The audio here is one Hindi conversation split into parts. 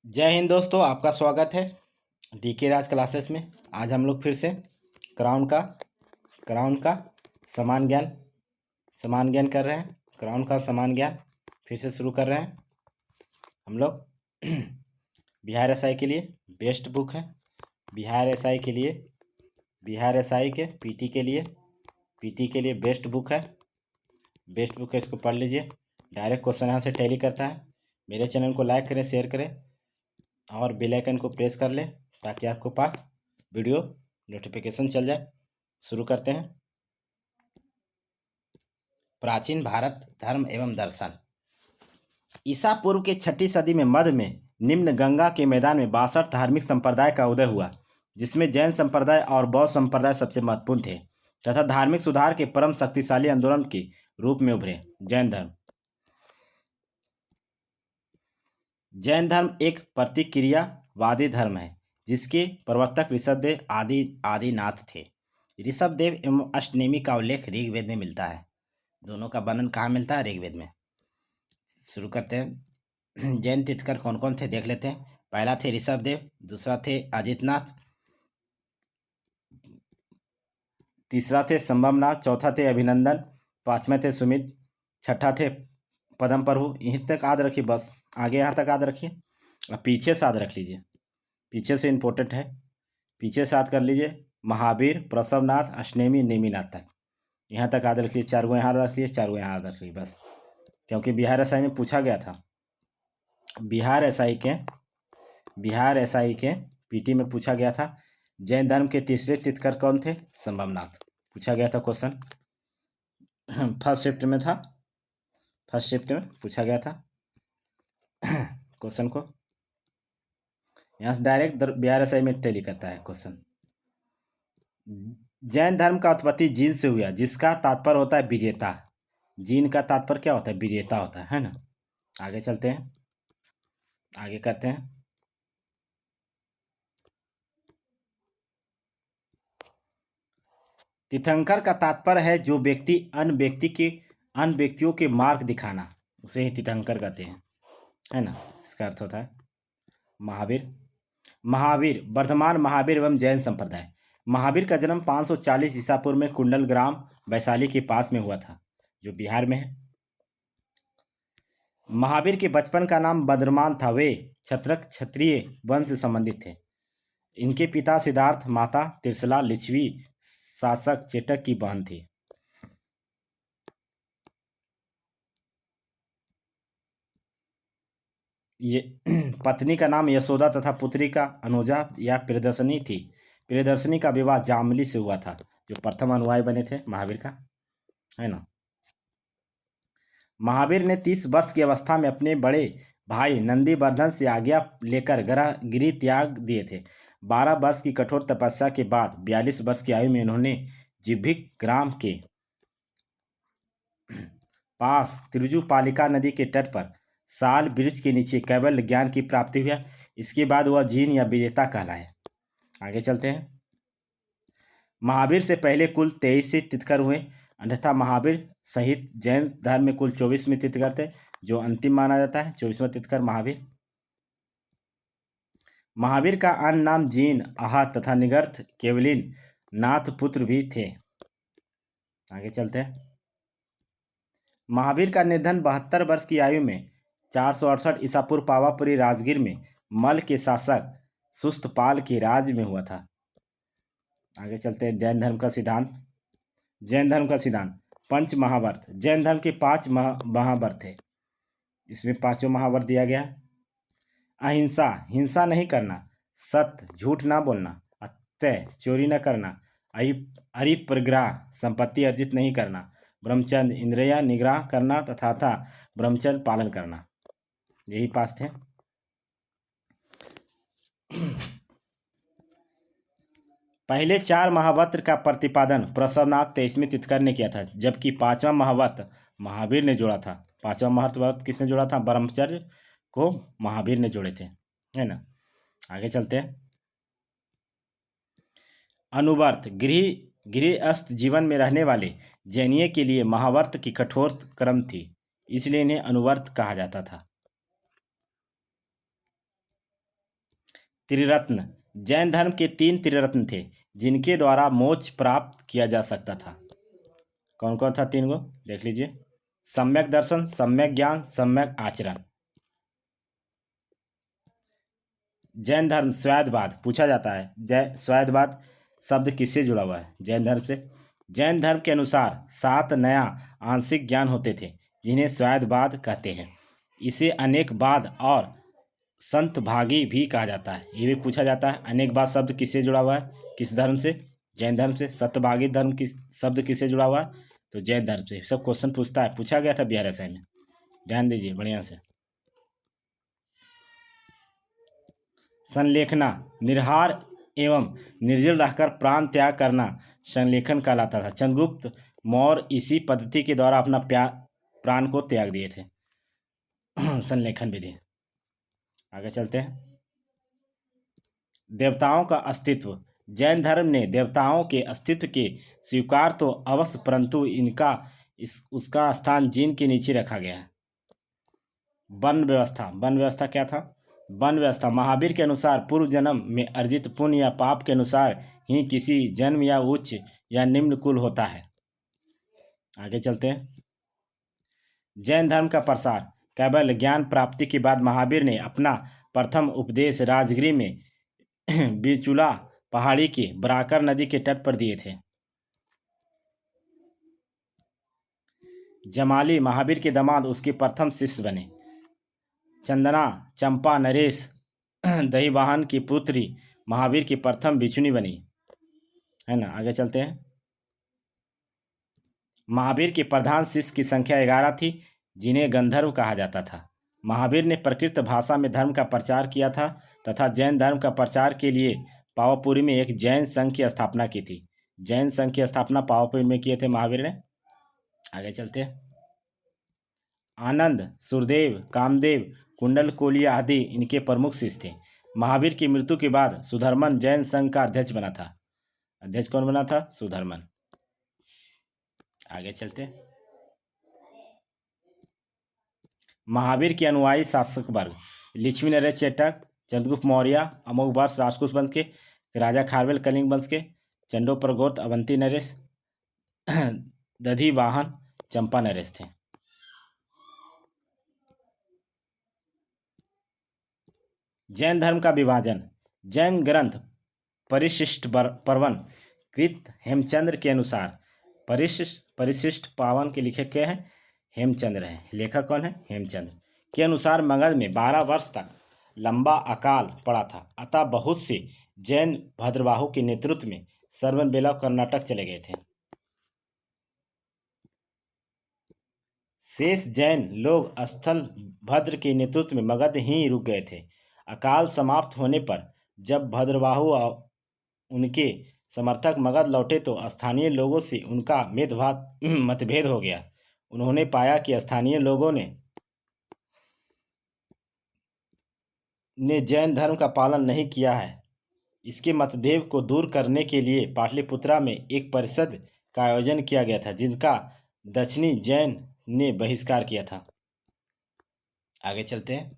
जय हिंद दोस्तों, आपका स्वागत है डीके राज क्लासेस में। आज हम लोग फिर से क्राउन का क्राउन का समान ज्ञान कर रहे हैं। क्राउन का समान ज्ञान फिर से शुरू कर रहे हैं हम लोग। बिहार एसआई के लिए बेस्ट बुक है। बिहार एसआई के पीटी के लिए बेस्ट बुक है। इसको पढ़ लीजिए। डायरेक्ट क्वेश्चन यहाँ से टैली करता है। मेरे चैनल को लाइक करें, शेयर करें और बेल आइकन को प्रेस कर लें ताकि आपको पास वीडियो नोटिफिकेशन चल जाए। शुरू करते हैं। प्राचीन भारत धर्म एवं दर्शन। ईसा पूर्व के 6ठी सदी में मध्य में निम्न गंगा के मैदान में 62 धार्मिक संप्रदाय का उदय हुआ, जिसमें जैन संप्रदाय और बौद्ध संप्रदाय सबसे महत्वपूर्ण थे तथा धार्मिक सुधार के परम शक्तिशाली आंदोलन के रूप में उभरे। जैन धर्म एक प्रतिक्रियावादी धर्म है जिसके प्रवर्तक ऋषभदेव आदिनाथ थे। ऋषभदेव एवं अष्टनेमी का उल्लेख ऋग्वेद में मिलता है। दोनों का वर्णन कहाँ मिलता है? ऋग्वेद में। शुरू करते हैं। जैन तीर्थकर कौन कौन थे देख लेते हैं। पहला थे ऋषभदेव, दूसरा थे अजितनाथ, तीसरा थे संभवनाथ, चौथा थे अभिनंदन, पांचवें थे सुमित, छठा थे पदम प्रभु। यहीं तक याद रखिए, बस आगे यहाँ तक याद रखिए और पीछे से याद रख लीजिए। पीछे से इम्पोर्टेंट है, पीछे से याद कर लीजिए। महावीर, प्रसवनाथ, अष्टनेमी, नेमिनाथ तक यहाँ तक याद रखिए। 4 गो यहाँ रख लिए, 4 गो यहाँ याद रख लिए बस, क्योंकि बिहार एसआई में पूछा गया था। बिहार एसआई के पीटी में पूछा गया था। जैन धर्म के तीसरे तीर्थकर कौन थे? संभवनाथ। पूछा गया था क्वेश्चन, फर्स्ट शिफ्ट में पूछा गया था क्वेश्चन को। यहाँ से डायरेक्ट बिहार एसआई में टैली करता है क्वेश्चन। जैन धर्म का उत्पत्ति जीन से हुआ, जिसका तात्पर्य होता है विजेता। जीन का तात्पर्य क्या होता है? विजेता होता है ना। आगे चलते हैं, आगे करते हैं। तीर्थंकर का तात्पर्य है जो व्यक्ति अन्य व्यक्तियों के मार्ग दिखाना, उसे ही तीर्थंकर कहते हैं, है ना। इसका अर्थ होता है महावीर वर्धमान महावीर एवं जैन संप्रदाय। महावीर का जन्म 540 ईसा पूर्व में कुंडल ग्राम वैशाली के पास में हुआ था, जो बिहार में है। महावीर के बचपन का नाम बद्रमान था। वे क्षत्रिय वंश से संबंधित थे। इनके पिता सिद्धार्थ, माता त्रिशला लिच्छवी शासक चेटक की बहन थी। ये पत्नी का नाम यशोदा तथा पुत्री का अनुजा या प्रियदर्शनी थी। प्रियदर्शनी का विवाह जामली से हुआ था, जो प्रथम अनुयायी बने थे महावीर का, है ना। महावीर ने 30 वर्ष की अवस्था में अपने बड़े भाई नंदीवर्धन से आज्ञा लेकर गिरि त्याग दिए थे। 12 वर्ष की कठोर तपस्या के बाद 42 वर्ष की आयु में उन्होंने जिभ्भिक ग्राम के पास तिरुजुपालिका नदी के तट पर साल वृक्ष के नीचे केवल ज्ञान की प्राप्ति हुआ। इसके बाद वह जीन या विजेता कहलाए। आगे चलते हैं। महावीर से पहले कुल 23 तीर्थकर हुए, अन्यथा महावीर सहित जैन धर्म में कुल 24वें तीर्थकर थे, जो अंतिम माना जाता है। 24वां तीर्थकर महावीर का अन्य नाम जीन, आहत तथा निगर्थ केवलिन नाथ पुत्र भी थे। आगे चलते हैं। महावीर का निधन 72 वर्ष की आयु में 468 ईसा पूर्व पावापुरी राजगीर में मल के शासक सुस्तपाल के राज्य में हुआ था। आगे चलते हैं। जैन धर्म का सिद्धांत पंच महावर्त। जैन धर्म के 5 महावर्त थे। इसमें 5वां महावर्त दिया गया। अहिंसा, हिंसा नहीं करना, सत्य, झूठ ना बोलना, अत्यय, चोरी न करना, अरिपरिग्रह, संपत्ति अर्जित नहीं करना, ब्रह्मचर्य, इंद्रिय निग्रह करना तथा ब्रह्मचर्य पालन करना। यही 5 थे। पहले 4 महावर्त का प्रतिपादन प्रसवनाथ 23वें तीर्थकर ने किया था, जबकि 5वां महावर्त महावीर ने जोड़ा था। 5वां महावर्त किसने जोड़ा था? ब्रह्मचर्य को महावीर ने जोड़े थे, है ना। आगे चलते हैं। अनुवर्त, गृहस्थ जीवन में रहने वाले जैनियों के लिए महावर्त की कठोर क्रम थी, इसलिए इन्हें अनुवर्त कहा जाता था। त्रिरत्न। जैन धर्म के 3 त्रिरत्न थे जिनके द्वारा मोक्ष प्राप्त किया जा सकता था। कौन कौन था 3 गो देख लीजिए। सम्यक दर्शन, सम्यक ज्ञान, सम्यक आचरण। जैन धर्म स्वायत्तवाद पूछा जाता है। स्वायत्तवाद शब्द किससे जुड़ा हुआ है? जैन धर्म से। जैन धर्म के अनुसार 7 नया आंशिक ज्ञान होते थे जिन्हें स्वायत्तवाद कहते हैं। इसे अनेकवाद और संतभागी भी कहा जाता है। ये भी पूछा जाता है अनेकवाद शब्द किससे जुड़ा हुआ है? किस धर्म से? जैन धर्म से। सत्यभागी धर्म की शब्द किससे जुड़ा हुआ है? तो जैन धर्म से। सब क्वेश्चन पूछता है, पूछा गया था बिहार एसआई में, ध्यान दीजिए बढ़िया से। संलेखना, निर्हार एवं निर्जल रहकर प्राण त्याग करना संलेखन कहलाता था। चंद्रगुप्त मौर्य इसी पद्धति के द्वारा अपना प्राण को त्याग दिए थे। संलेखन विधि। आगे चलते हैं। देवताओं का अस्तित्व। जैन धर्म ने देवताओं के अस्तित्व के स्वीकार तो अवश्य, परंतु इनका उसका स्थान जीन के नीचे रखा गया है। वन व्यवस्था। वन व्यवस्था क्या था? वन व्यवस्था महावीर के अनुसार पूर्व जन्म में अर्जित पुण्य या पाप के अनुसार ही किसी जन्म या उच्च या निम्न कुल होता है। आगे चलते हैं। जैन धर्म का प्रसार। केवल ज्ञान प्राप्ति के बाद महावीर ने अपना प्रथम उपदेश राजगिरी में बिचुला पहाड़ी के बराकर नदी के तट पर दिए थे। जमाली महावीर के दामाद उसके प्रथम शिष्य बने। चंदना चंपा नरेश दहीवाहन की पुत्री महावीर की प्रथम बिचुनी बनी, है ना। आगे चलते हैं। महावीर के प्रधान शिष्य की संख्या 11 थी जिन्हें गंधर्व कहा जाता था। महावीर ने प्रकृत भाषा में धर्म का प्रचार किया था तथा जैन धर्म का प्रचार के लिए पावापुरी में एक जैन संघ की स्थापना की थी। जैन संघ की स्थापना पावापुरी में किए थे महावीर ने। आगे चलते हैं। आनंद, सुरदेव, कामदेव, कुंडलकोलिया आदि इनके प्रमुख शिष्य थे। महावीर की मृत्यु के बाद सुधर्मन जैन संघ का अध्यक्ष बना था। अध्यक्ष कौन बना था? सुधर्मन। आगे चलते हैं। महावीर के अनुयायी शासक वर्ग। लक्ष्मी नरेश चेटक, चंद्रगुप्त मौर्य, अमोघ वर्ष राजपूत वंश के, राजा खारवेल कलिंग वंश के, चंडो प्रगोत अवंती नरेश, दधिवाहन चंपा नरेश थे। जैन धर्म का विभाजन। जैन ग्रंथ परिशिष्ट पर्वन कृत हेमचंद्र के अनुसार परिशिष्ट पावन के लेखक क्या है? हेमचंद्र है। लेखक कौन है? हेमचंद्र के अनुसार मगध में 12 वर्ष तक लंबा अकाल पड़ा था। अतः बहुत से जैन भद्रबाहु के नेतृत्व में सरवनबेला कर्नाटक चले गए थे। शेष जैन लोग स्थल भद्र के नेतृत्व में मगध ही रुक गए थे। अकाल समाप्त होने पर जब भद्रबाहु और उनके समर्थक मगध लौटे तो स्थानीय लोगों से उनका मतभेद हो गया। उन्होंने पाया कि स्थानीय लोगों ने जैन धर्म का पालन नहीं किया है। इसके मतभेद को दूर करने के लिए पाटलिपुत्रा में एक परिषद का आयोजन किया गया था जिनका दक्षिणी जैन ने बहिष्कार किया था। आगे चलते हैं।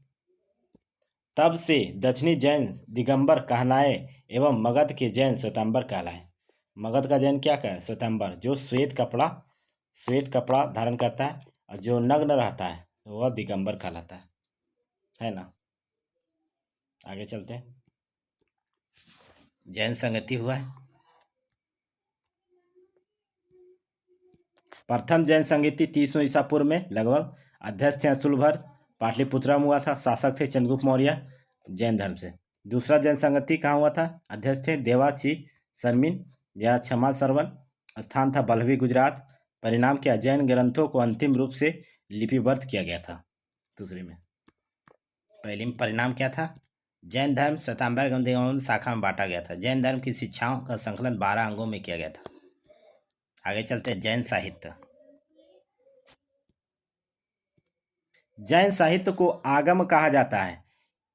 तब से दक्षिणी जैन दिगंबर कहलाए एवं मगध के जैन श्वेतांबर कहलाए। मगध का जैन क्या कहे? श्वेतांबर, जो श्वेत कपड़ा धारण करता है और जो नग्न रहता है वह दिगंबर कहलाता है ना। आगे चलते हैं। जैन संगति हुआ है। प्रथम जैन संगति 300 ईसा पूर्व में लगभग। अध्यक्ष थे अशुलभर, पाटलिपुत्रा में हुआ था। शासक थे चंद्रगुप्त मौर्य जैन धर्म से। दूसरा जैन संगति कहाँ हुआ था? अध्यक्ष थे देवासी शर्मिन या क्षमा सरवन। स्थान था बल्लभी गुजरात। परिणाम क्या? जैन ग्रंथों को अंतिम रूप से लिपिबद्ध किया गया था। दूसरे में पहले में परिणाम क्या था? जैन धर्म श्वेतांबर ग्रंथों शाखा में बांटा गया था। जैन धर्म की शिक्षाओं का संकलन 12 अंगों में किया गया था। आगे चलते हैं। जैन साहित्य। जैन साहित्य को आगम कहा जाता है।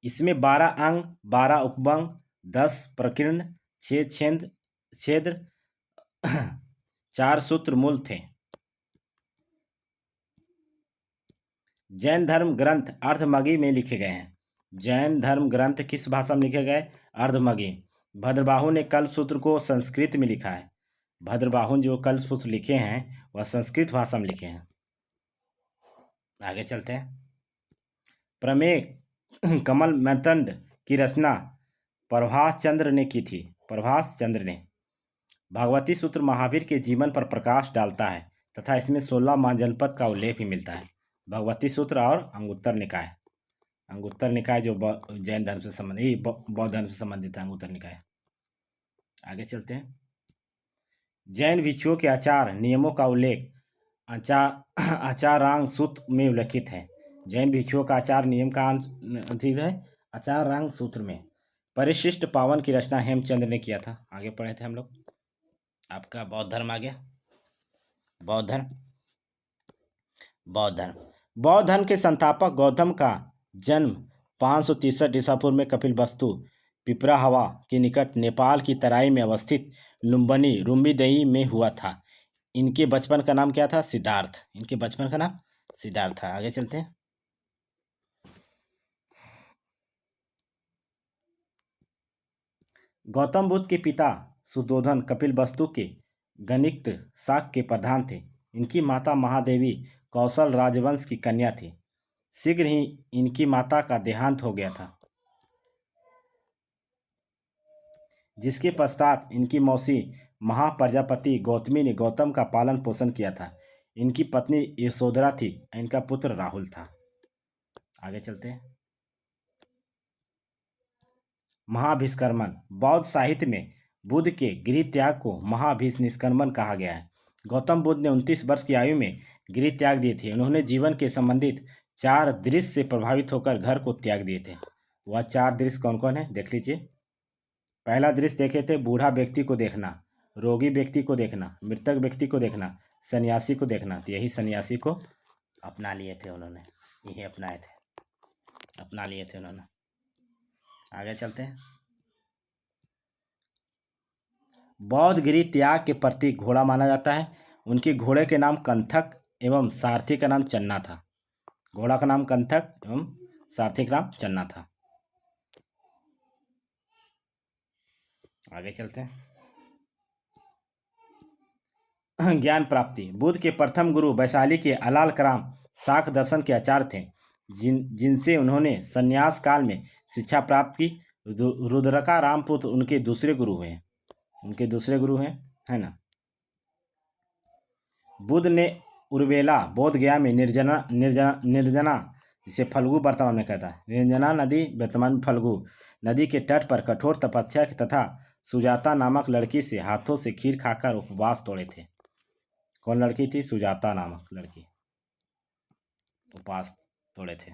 इसमें 12 अंग, 12 उपअंग, 10 प्रकीर्ण, 6 छेद 4 सूत्र मूल थे। जैन धर्म ग्रंथ अर्धमगी में लिखे गए हैं। जैन धर्म ग्रंथ किस भाषा में लिखे गए? अर्धमगी। भद्रबाहु ने कल्पसूत्र को संस्कृत में लिखा है। भद्रबाहु जो कल्पसूत्र लिखे हैं वह संस्कृत भाषा में लिखे हैं। आगे चलते हैं। प्रमेय कमल मर्तंड की रचना प्रभास चंद्र ने की थी। प्रभास चंद्र ने। भगवती सूत्र महावीर के जीवन पर प्रकाश डालता है तथा इसमें 16 महाजनपद का उल्लेख भी मिलता है। भगवती सूत्र और अंगुत्तर निकाय। अंगुत्तर निकाय जो जैन धर्म से संबंधित, बौद्ध धर्म से संबंधित है अंगुत्तर निकाय। आगे चलते हैं। जैन भिक्षुओं के आचार नियमों का उल्लेख आचारांग सूत्र में उल्लिखित है। जैन भिक्षुओं का आचार नियम का अधिक है आचारांग सूत्र में। परिशिष्ट पावन की रचना हेमचंद्र ने किया था। आगे पढ़े थे हम लोग। आपका बौद्ध धर्म आ गया। बौद्ध धर्म। बौद्ध धर्म के संस्थापक गौतम का जन्म 563 ईसा पूर्व में कपिलवस्तु पिपराहवा के निकट नेपाल की तराई में अवस्थित लुम्बिनी रुम्बीदई में हुआ था। इनके बचपन का नाम क्या था? सिद्धार्थ। इनके बचपन का नाम सिद्धार्थ था। आगे चलते हैं। गौतम बुद्ध के पिता सुद्धोधन कपिलवस्तु के गणित शाख के प्रधान थे। इनकी माता महादेवी कौशल राजवंश की कन्या थी। शीघ्र ही इनकी माता का देहांत हो गया था, जिसके पश्चात इनकी मौसी महाप्रजापति गौतमी ने गौतम का पालन पोषण किया था। इनकी पत्नी यशोधरा थी। इनका पुत्र राहुल था। आगे चलते हैं। महाभिष्कर्मण। बौद्ध साहित्य में बुद्ध के गृह त्याग को महाभिनिष्क्रमण कहा गया है। गौतम बुद्ध ने 29 वर्ष की आयु में गृह त्याग दिए थे। उन्होंने जीवन के संबंधित 4 दृश्य से प्रभावित होकर घर को त्याग दिए थे। वह 4 दृश्य कौन कौन है देख लीजिए। पहला दृश्य देखे थे बूढ़ा व्यक्ति को देखना, रोगी व्यक्ति को देखना, मृतक व्यक्ति को देखना, सन्यासी को देखना। तो यही सन्यासी को अपना लिए थे उन्होंने। यही अपनाए थे, अपना लिए थे उन्होंने। आगे चलते हैं। बौद्ध गिरि त्याग के प्रतीक घोड़ा माना जाता है। उनके घोड़े के नाम कंथक एवं सारथी का नाम चन्ना था। घोड़ा का नाम कंथक एवं सारथी का नाम चन्ना था। आगे चलते हैं। ज्ञान प्राप्ति। बुद्ध के प्रथम गुरु वैशाली के अलाल कराम शाक्त दर्शन के आचार्य थे, जिनसे उन्होंने संन्यास काल में शिक्षा प्राप्त की। रुद्रका रामपुत्र उनके दूसरे गुरु हैं। उनके दूसरे गुरु हैं, है ना। बुद्ध ने उर्वेला बोध गया में निर्जना जिसे फल्गु वर्तमान में कहता है, निर्जना नदी वर्तमान में फल्गु नदी के तट पर कठोर तपस्या तथा सुजाता नामक लड़की से हाथों से खीर खाकर उपवास तोड़े थे। कौन लड़की थी? सुजाता नामक लड़की। उपवास तोड़े थे।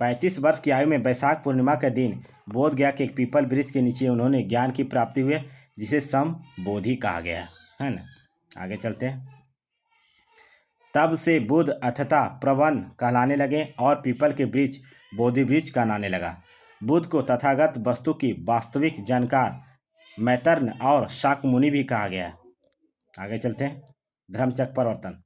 35 वर्ष की आयु में वैशाख पूर्णिमा के दिन बोध गया के एक पीपल वृक्ष के नीचे उन्होंने ज्ञान की प्राप्ति हुई, जिसे समबोधि कहा गया है ना। आगे चलते हैं। तब से बुद्ध अथता प्रवन कहलाने लगे और पीपल के वृक्ष बोधि वृक्ष कहलाने लगा। बुद्ध को तथागत वस्तु की वास्तविक जानकार मैतर्न और शाक्यमुनि भी कहा गया। आगे चलते हैं। धर्मचक्र परिवर्तन।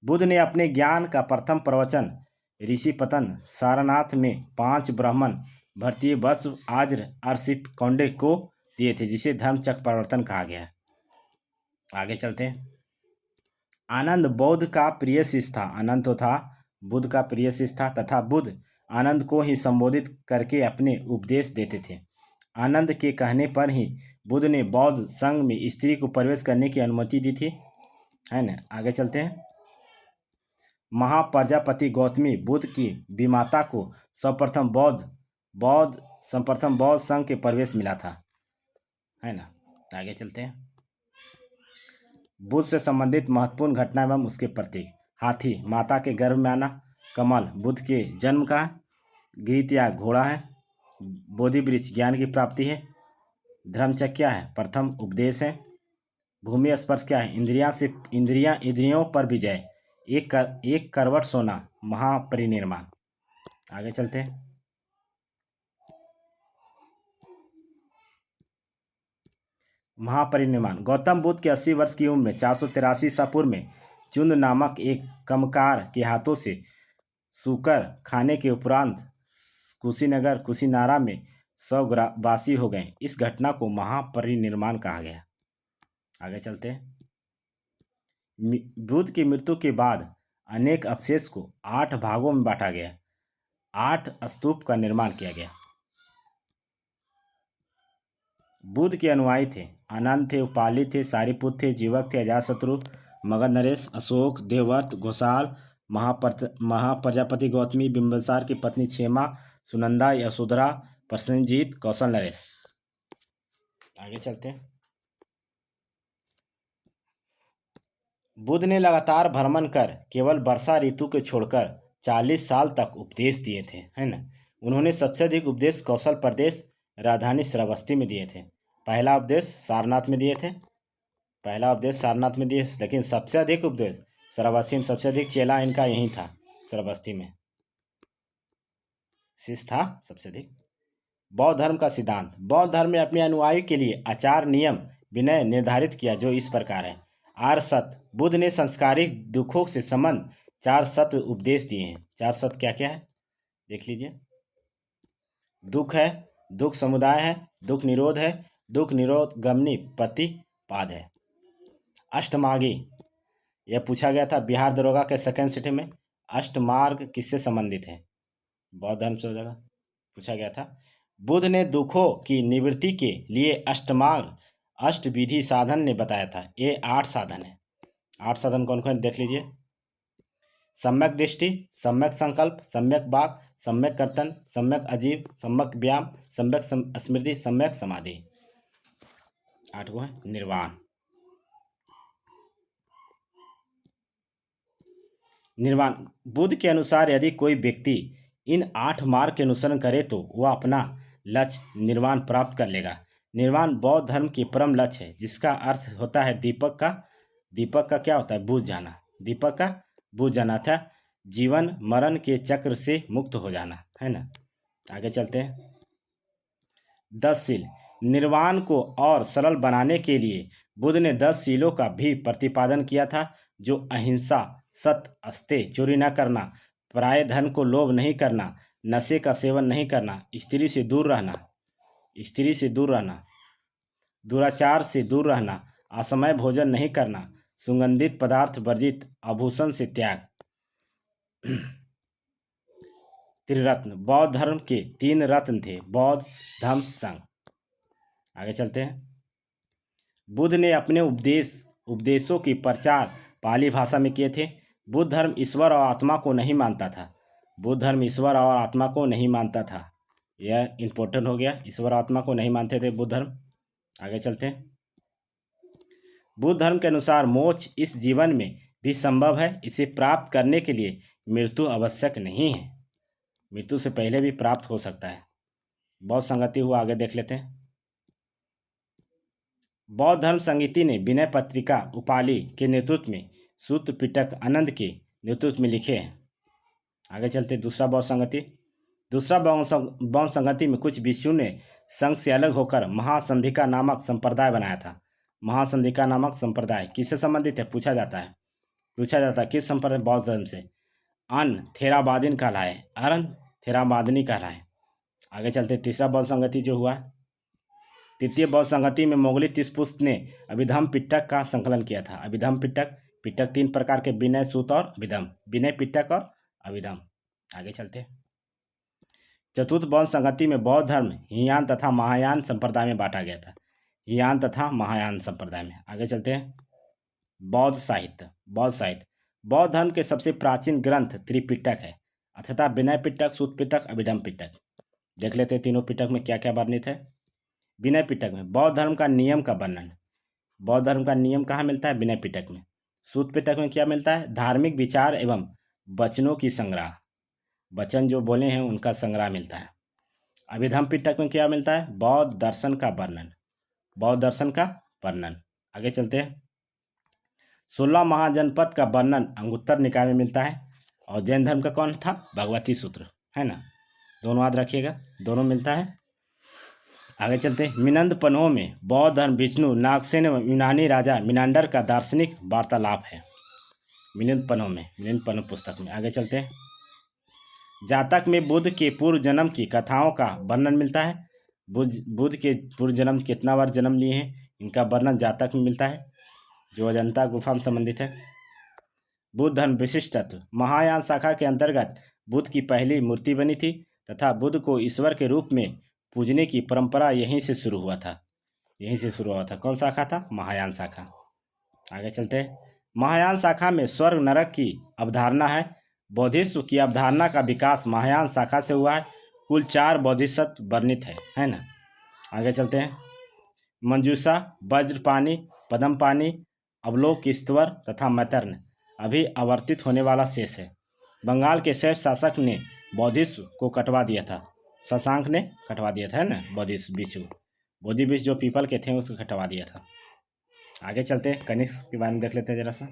बुद्ध ने अपने ज्ञान का प्रथम प्रवचन ऋषिपतन सारनाथ में 5 ब्राह्मण भारतीय वत्स आज्र अर्षिप कौंडे को दिए थे, जिसे धर्मचक्र परिवर्तन कहा गया। आगे चलते हैं। आनंद बौद्ध का प्रिय शिष्य था। आनंद तो था बुद्ध का प्रिय शिष्य था तथा बुद्ध आनंद को ही संबोधित करके अपने उपदेश देते थे। आनंद के कहने पर ही बुद्ध ने बौद्ध संघ में स्त्री को प्रवेश करने की अनुमति दी थी, है ना। आगे चलते हैं। महाप्रजापति गौतमी बुद्ध की विमाता को सर्वप्रथम बौद्ध संघ के प्रवेश मिला था, है ना। आगे चलते हैं। बुद्ध से संबंधित महत्वपूर्ण घटना एवं उसके प्रतीक। हाथी माता के गर्भ में आना, कमल बुद्ध के जन्म का, गृह त्याग घोड़ा है, बोधि वृक्ष ज्ञान की प्राप्ति है, धर्मचक्र क्या है? प्रथम उपदेश है, भूमि स्पर्श क्या है? इंद्रियों पर विजय, एक करवट सोना, महापरिनिर्वाण। आगे चलते हैं। महापरिनिर्वाण। गौतम बुद्ध के 80 वर्ष की उम्र में 483 ईसा पूर्व में चुंद नामक एक कमकार के हाथों से सूकर खाने के उपरांत कुशीनगर कुशीनारा में 100 वासी हो गए। इस घटना को महापरिनिर्वाण कहा गया। आगे चलते हैं। बुद्ध की मृत्यु के बाद अनेक अवशेष को 8 भागों में बांटा गया। 8 स्तूप का निर्माण किया गया। बुद्ध के अनुयायी थे आनंद थे, उपाली थे, सारीपुत थे, जीवक थे, अजातशत्रु, मगध नरेश, अशोक, देवव्रत, घोषाल, महाप्रजापति गौतमी, बिंबिसार की पत्नी क्षेमा, सुनंदा, यशोधरा, प्रसेनजीत, कौशल नरेश। आगे चलते हैं। बुद्ध ने लगातार भ्रमण कर केवल वर्षा ऋतु के छोड़कर 40 साल तक उपदेश दिए थे, है ना। उन्होंने सबसे अधिक उपदेश कौशल प्रदेश राजधानी श्रावस्ती में दिए थे। पहला उपदेश सारनाथ में दिए थे। लेकिन सबसे अधिक उपदेश श्रावस्ती में, सबसे अधिक चेला इनका यहीं था, श्रावस्ती में शिष्य था सबसे अधिक। बौद्ध धर्म का सिद्धांत। बौद्ध धर्म में अपने अनुयायी के लिए आचार नियम विनय निर्धारित किया जो इस प्रकार है। 8 सत्य। बुद्ध ने संस्कारिक दुखों से संबंध 4 सत्य उपदेश दिए हैं। 4 सत्य क्या क्या है देख लीजिए। दुख है, दुख समुदाय है, दुख निरोध है, दुख निरोध गमनी प्रतिपाद है। अष्टमार्गी, यह पूछा गया था बिहार दरोगा के सेकंड सिटी में। अष्टमार्ग किससे संबंधित है? बौद्ध धर्म से पूछा गया था। बुद्ध ने दुखों की निवृत्ति के लिए अष्टमार्ग अष्टविधि साधन ने बताया था। ये 8 साधन है। 8 साधन कौन कौन देख लीजिए। सम्यक दृष्टि, सम्यक संकल्प, सम्यक वाक, सम्यक कर्तन, सम्यक अजीव, सम्यक व्यायाम, सम्यक स्मृति, सम्यक समाधि। 8वां है निर्वाण। निर्वाण बुद्ध के अनुसार यदि कोई व्यक्ति इन 8 मार्ग के अनुसरण करे तो वह अपना लक्ष्य निर्वाण प्राप्त कर लेगा। निर्वाण बौद्ध धर्म की परम लक्ष्य है, जिसका अर्थ होता है दीपक का क्या होता है? बुझ जाना। दीपक का बुझ जाना था जीवन मरण के चक्र से मुक्त हो जाना, है ना। आगे चलते हैं। 10 शील। निर्वाण को और सरल बनाने के लिए बुद्ध ने 10 शीलों का भी प्रतिपादन किया था, जो अहिंसा, सत्य, अस्तेय, चोरी न करना, पराये धन को लोभ नहीं करना, नशे का सेवन नहीं करना, स्त्री से दूर रहना, दुराचार से दूर रहना, असमय भोजन नहीं करना, सुगंधित पदार्थ वर्जित, आभूषण से त्याग। त्रिरत्न। बौद्ध धर्म के 3 रत्न थे, बौद्ध, धम्म, संघ। आगे चलते हैं। बुद्ध ने अपने उपदेशों की प्रचार पाली भाषा में किए थे। बुद्ध धर्म ईश्वर और आत्मा को नहीं मानता था। यह इंपॉर्टेंट हो गया। ईश्वर आत्मा को नहीं मानते थे बुद्ध धर्म। आगे चलते हैं। बुद्ध धर्म के अनुसार मोक्ष इस जीवन में भी संभव है। इसे प्राप्त करने के लिए मृत्यु आवश्यक नहीं है। मृत्यु से पहले भी प्राप्त हो सकता है। बौद्ध संगति हुआ, आगे देख लेते हैं। बौद्ध धर्म संगति ने विनय पत्रिका उपाली के नेतृत्व में, सूत्र पिटक आनंद के नेतृत्व में लिखे हैं। आगे चलते। दूसरा बौद्ध संगति में कुछ भिक्षुओं ने संघ से अलग होकर महासंधिका नामक संप्रदाय बनाया था। महासंधिका नामक संप्रदाय किससे संबंधित है? पूछा जाता है किस संप्रदाय? बौद्ध धर्म से। अन थेरावादिन कहलाए। आगे चलते। तीसरा बौद्ध संगति जो हुआ, तृतीय बौद्ध संगति में मोगली तिसपुस्त ने अभिधम्म पिटक का संकलन किया था। अभिधम्म पिटक 3 प्रकार के, विनय, सूत और अभिधम्म। विनय, पिटक और अभिधम्म। आगे चलते। चतुर्थ बौद्ध संगति में बौद्ध धर्म हीनयान तथा महायान संप्रदाय में बांटा गया था। हीनयान तथा महायान संप्रदाय में। आगे चलते हैं। बौद्ध साहित्य। बौद्ध धर्म के सबसे प्राचीन ग्रंथ त्रिपिटक है, अथवा विनय पिटक, सूत पिटक, अभिधम्म पिटक। देख लेते हैं तीनों पिटक में क्या क्या वर्णित है। विनय पिटक में बौद्ध धर्म का नियम का वर्णन। बौद्ध धर्म का नियम कहाँ मिलता है? विनय पिटक में। सूत पिटक में क्या मिलता है? धार्मिक विचार एवं वचनों की संग्रह, वचन जो बोले हैं उनका संग्रह मिलता है। अभिधम्म पिटक में क्या मिलता है? बौद्ध दर्शन का वर्णन। आगे चलते हैं। 16 महाजनपद का वर्णन अंगुत्तर निकाय में मिलता है। और जैन धर्म का कौन था? भगवती सूत्र, है ना। दोनों याद रखिएगा, दोनों मिलता है। आगे चलते हैं। मिनंद पन्हो में बौद्ध धर्म, विष्णु, नागसेन एवं यूनानी राजा मिनांडर का दार्शनिक वार्तालाप है। मिनंद पन्हो पुस्तक में। आगे चलते हैं। जातक में बुध के पूर्व जन्म की कथाओं का वर्णन मिलता है। बुध के पूर्व जन्म कितना बार जन्म लिए हैं इनका वर्णन जातक में मिलता है, जो अजंता गुफा में संबंधित है। बुध धर्म विशिष्ट तत्व। महायान शाखा के अंतर्गत बुध की पहली मूर्ति बनी थी तथा बुध को ईश्वर के रूप में पूजने की परंपरा यहीं से शुरू हुआ था। कौन शाखा था? महायान शाखा। आगे चलते हैं। महायान शाखा में स्वर्ग नरक की अवधारणा है। बौद्धिस्व की अवधारणा का विकास महायान शाखा से हुआ है। कुल 4 बोधिसत्व वर्णित है ना। आगे चलते हैं। मंजूषा, वज्रपाणी, पद्मपाणी, अवलोकिस्वर तथा मैतर्ण अभी आवर्तित होने वाला शेष है। बंगाल के शैव शासक ने बौद्धिस्व को कटवा दिया था। शशांक ने कटवा दिया था, है ना। बोधि वृक्ष जो पीपल के थे उसको कटवा दिया था। आगे चलते हैं। कनिष्क के बारे में देख लेते हैं जरा सा।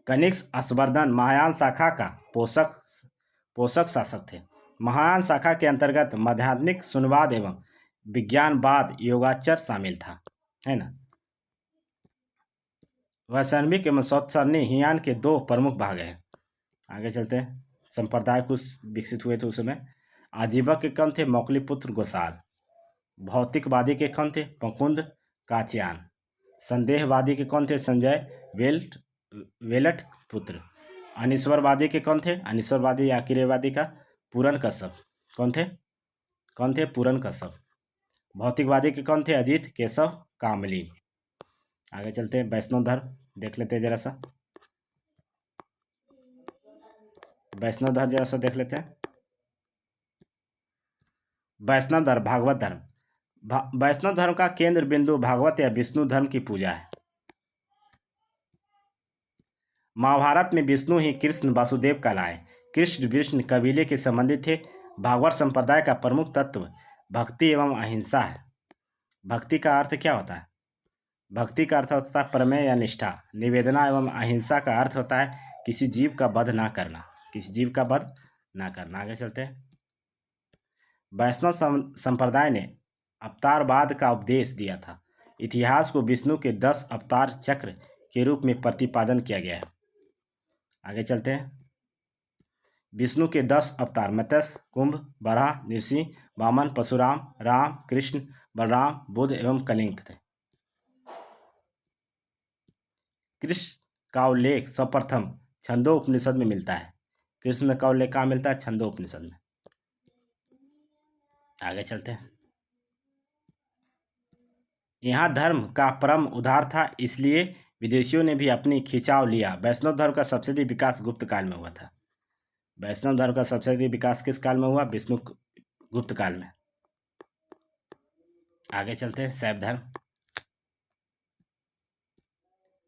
कनिष्क हर्षवर्धन महायान शाखा का पोषक शासक थे। महायान शाखा के अंतर्गत माध्यात्मिक शून्यवाद एवं विज्ञानवाद योगाचर शामिल था, है ना। वैष्णविक एवं सौत्सरणी हीयान के 2 प्रमुख भाग हैं। आगे चलते हैं। संप्रदाय कुछ विकसित हुए थे उस समय। आजीवक के कौन थे? मौखलीपुत्र गोसाल। भौतिकवादी के कौन थे? मुकुंद काचयान। संदेहवादी के कौन थे? संजय वेलट पुत्र। अनीश्वरवादी के कौन थे? अनीश्वरवादी या किरेवादी का पूरन कश्यप। कौन थे? पूरन कश्यप। भौतिकवादी के कौन थे? अजीत केशव कामली। आगे चलते हैं। वैष्णव धर्म देख लेते हैं जरा सा। वैष्णव धर्म जरा सा देख लेते हैं। वैष्णव धर्म भागवत धर्म। वैष्णव धर्म का केंद्र बिंदु भागवत या विष्णु धर्म की पूजा है। महाभारत में विष्णु ही कृष्ण वासुदेव कहलाए। कृष्ण विष्णु कबीले के संबंधित थे। भागवत संप्रदाय का प्रमुख तत्व भक्ति एवं अहिंसा है। भक्ति का अर्थ क्या होता है? भक्ति का अर्थ होता है प्रमेय या निष्ठा। निवेदना एवं अहिंसा का अर्थ होता है किसी जीव का वध ना करना। आगे चलते हैं। वैष्णव संप्रदाय ने अवतारवाद का उपदेश दिया था। इतिहास को विष्णु के 10 अवतार चक्र के रूप में प्रतिपादन किया गया है। आगे चलते हैं। विष्णु के 10 अवतार मत्स्य, कुंभ, वराह, नृसिंह, वामन, परशुराम, राम, कृष्ण, बलराम, बुद्ध एवं कलिंग थे। कृष्ण का उल्लेख सर्वप्रथम छंदो उपनिषद में मिलता है। कृष्ण का उल्लेख कहाँ मिलता है? छंदो उपनिषद में। आगे चलते हैं। यहाँ धर्म का परम उद्धार था, इसलिए विदेशियों ने भी अपनी खिंचाव लिया। वैष्णव धर्म का सबसे अधिक विकास गुप्त काल में हुआ था। वैष्णव धर्म का सबसे अधिक विकास किस काल में हुआ? विष्णु गुप्त काल में। आगे चलते हैं। शैव धर्म।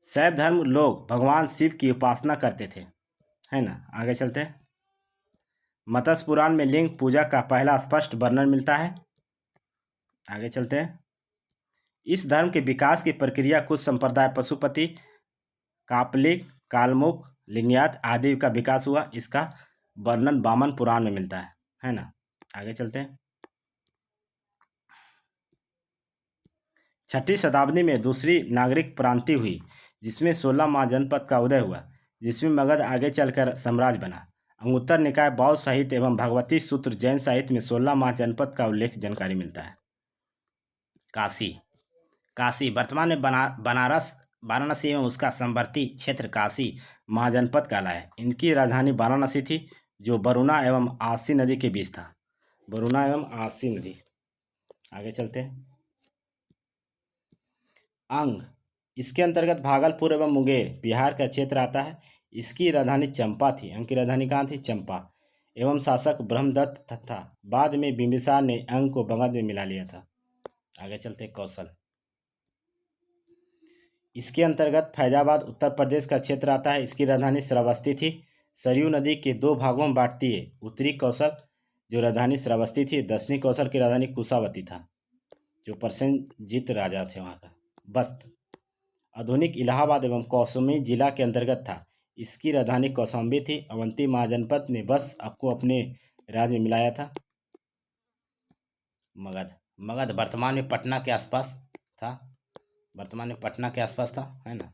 शैव धर्म लोग भगवान शिव की उपासना करते थे, है ना। आगे चलते हैं। मत्स्य पुराण में लिंग पूजा का पहला स्पष्ट वर्णन मिलता है। आगे चलते हैं। इस धर्म के विकास की प्रक्रिया कुछ संप्रदाय पशुपति, कापलिक, कालमुख, लिंगायत आदि का विकास हुआ। इसका वर्णन वामन पुराण में मिलता है ना। आगे चलते हैं। 6वीं शताब्दी में दूसरी नागरिक क्रांति हुई जिसमें 16 महाजनपद का उदय हुआ, जिसमें मगध आगे चलकर साम्राज्य बना। अंगुत्तर निकाय बौद्ध साहित्य एवं भगवती सूत्र जैन साहित्य में 16 महाजनपद का उल्लेख जानकारी मिलता है। काशी वर्तमान में वाराणसी एवं उसका समवर्ती क्षेत्र काशी महाजनपद कहलाए। इनकी राजधानी वाराणसी थी जो वरुणा एवं आसी नदी के बीच था। वरुणा एवं आसी नदी। आगे चलते हैं। अंग इसके अंतर्गत भागलपुर एवं मुंगेर बिहार का क्षेत्र आता है। इसकी राजधानी चंपा थी। अंग की राजधानी कहाँ थी? चंपा। एवं शासक ब्रह्मदत्त था। बाद में बिंबिसार ने अंग को मगध में मिला लिया था। आगे चलते। कौशल इसके अंतर्गत फैजाबाद उत्तर प्रदेश का क्षेत्र आता है। इसकी राजधानी श्रावस्ती थी। सरयू नदी के 2 भागों में बांटती है। उत्तरी कौशल जो राजधानी श्रावस्ती थी, दक्षिणी कौशल की राजधानी कुशावती था जो प्रसेनजीत राजा थे वहाँ का। बस्त आधुनिक इलाहाबाद एवं कौशाम्बी जिला के अंतर्गत था। इसकी राजधानी कौशाम्बी थी। अवंती महाजनपद ने बस आपको अपने राज्य में मिलाया था। मगध वर्तमान में पटना के आसपास था। है ना।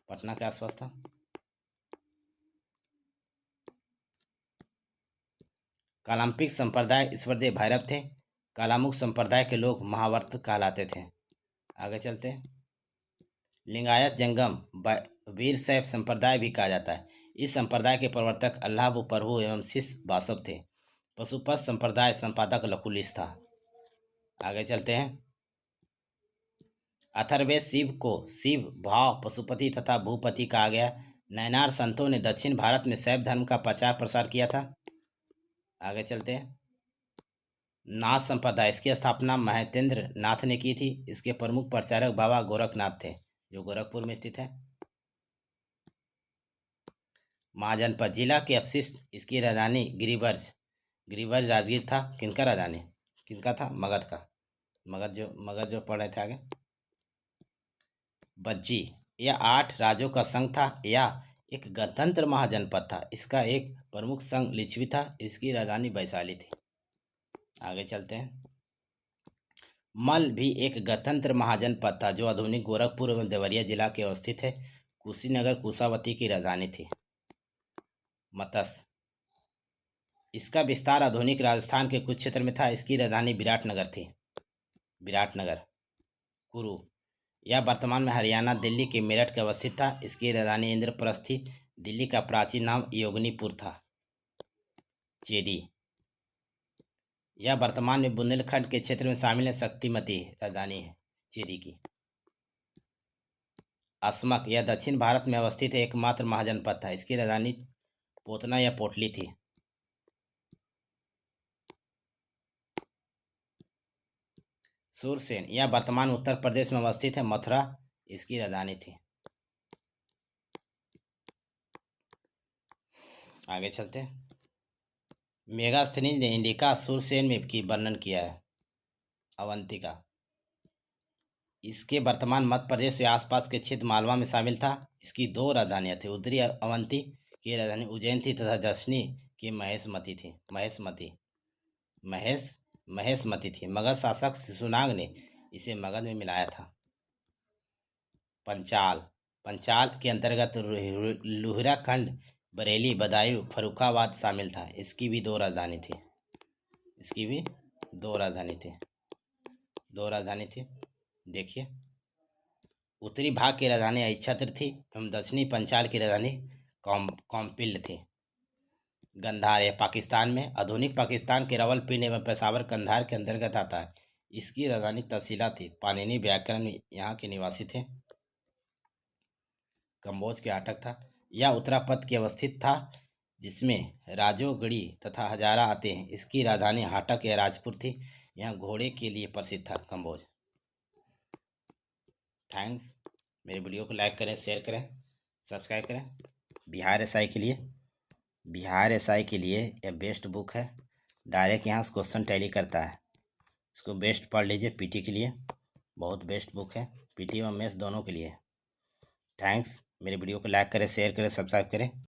पटना के आसपास था। कालाम्पिक संप्रदाय ईश्वरदेव भैरव थे। कालामुख संप्रदाय के लोग महावर्त कहलाते थे। आगे चलते हैं। लिंगायत जंगम वीर शैव संप्रदाय भी कहा जाता है। इस संप्रदाय के प्रवर्तक अल्लाह प्रभु एवं शिष्य वासव थे। पशुपत संप्रदाय संपादक लकुलिश था। आगे चलते हैं। अथर्ववेद शिव को शिव भाव पशुपति तथा भूपति कहा गया। नैनार संतों ने दक्षिण भारत में शैव धर्म का प्रचार प्रसार किया था। आगे चलते हैं। नाथ संप्रदाय, इसकी स्थापना महतेंद्र नाथ ने की थी। इसके प्रमुख प्रचारक बाबा गोरखनाथ थे, जो गोरखपुर में स्थित है। महाजनपद जिला के अपशिष्ट, इसकी राजधानी गिरिवर्ज। गिरिवर्ज राजगीर था। किनका राजधानी, किनका था? मगध का। मगध जो पढ़ रहे थे आगे। बज्जी, यह 8 राज्यों का संघ था या एक गणतंत्र महाजनपद था। इसका एक प्रमुख संघ लिच्छवी था। इसकी राजधानी वैशाली थी। आगे चलते हैं। मल भी एक गणतंत्र महाजनपद था जो आधुनिक गोरखपुर एवं देवरिया जिला के अवस्थित है। कुशीनगर कुशावती की राजधानी थी। मत्स्य, इसका विस्तार आधुनिक राजस्थान के कुछ क्षेत्र में था। इसकी राजधानी विराटनगर थी। विराटनगर। कुरु, यह वर्तमान में हरियाणा दिल्ली के मेरठ के अवस्थित था। इसकी राजधानी इंद्रप्रस्थ थी। दिल्ली का प्राचीन नाम योगनीपुर था। चेदी, यह वर्तमान में बुंदेलखंड के क्षेत्र में शामिल है। शक्तिमती राजधानी है चेदी की। अस्मक, यह दक्षिण भारत में अवस्थित है। एकमात्र महाजनपद था। इसकी राजधानी पोतना या पोटली थी। सूरसेन, यह वर्तमान उत्तर प्रदेश में अवस्थित है। मथुरा इसकी राजधानी थी। आगे चलते हैं। मेगास्थनीज ने इंडिका सूरसेन में की वर्णन किया है। अवंतिका, इसके वर्तमान मध्य प्रदेश के आसपास के क्षेत्र मालवा में शामिल था। इसकी 2 राजधानियां थी। उत्तरी अवंती की राजधानी उज्जैन थी तथा दक्षिणी की महेशमती थी। महेशमती थी। मगध शासक शिशुनाग ने इसे मगध में मिलाया था। पंचाल के अंतर्गत लुहिरा खंड, बरेली, बदायूं, फर्रुखाबाद शामिल था। इसकी भी 2 राजधानी थी। देखिए, उत्तरी भाग की राजधानी अहिच्छत्र थी एवं दक्षिणी पंचाल की राजधानी कौम्पिल्य थी। गंधार, यह पाकिस्तान में आधुनिक पाकिस्तान के रावलपिंडी एवं पेशावर कंधार के अंतर्गत आता है। इसकी राजधानी तहसीला थी। पाणिनि व्याकरण यहाँ के निवासी थे। कम्बोज के आटक था। यह उत्तरापद की अवस्थित था जिसमें राजोगढ़ी तथा हजारा आते हैं। इसकी राजधानी हाटक या राजपुर थी। यह घोड़े के लिए प्रसिद्ध था कम्बोज। थैंक्स। मेरे वीडियो को लाइक करें, शेयर करें, सब्सक्राइब करें। बिहार एसआई के लिए यह बेस्ट बुक है। डायरेक्ट यहाँ से क्वेश्चन टैली करता है। इसको बेस्ट पढ़ लीजिए। पीटी के लिए बहुत बेस्ट बुक है। पीटी और मेंस दोनों के लिए। थैंक्स। मेरे वीडियो को लाइक करें, शेयर करें, सब्सक्राइब करें।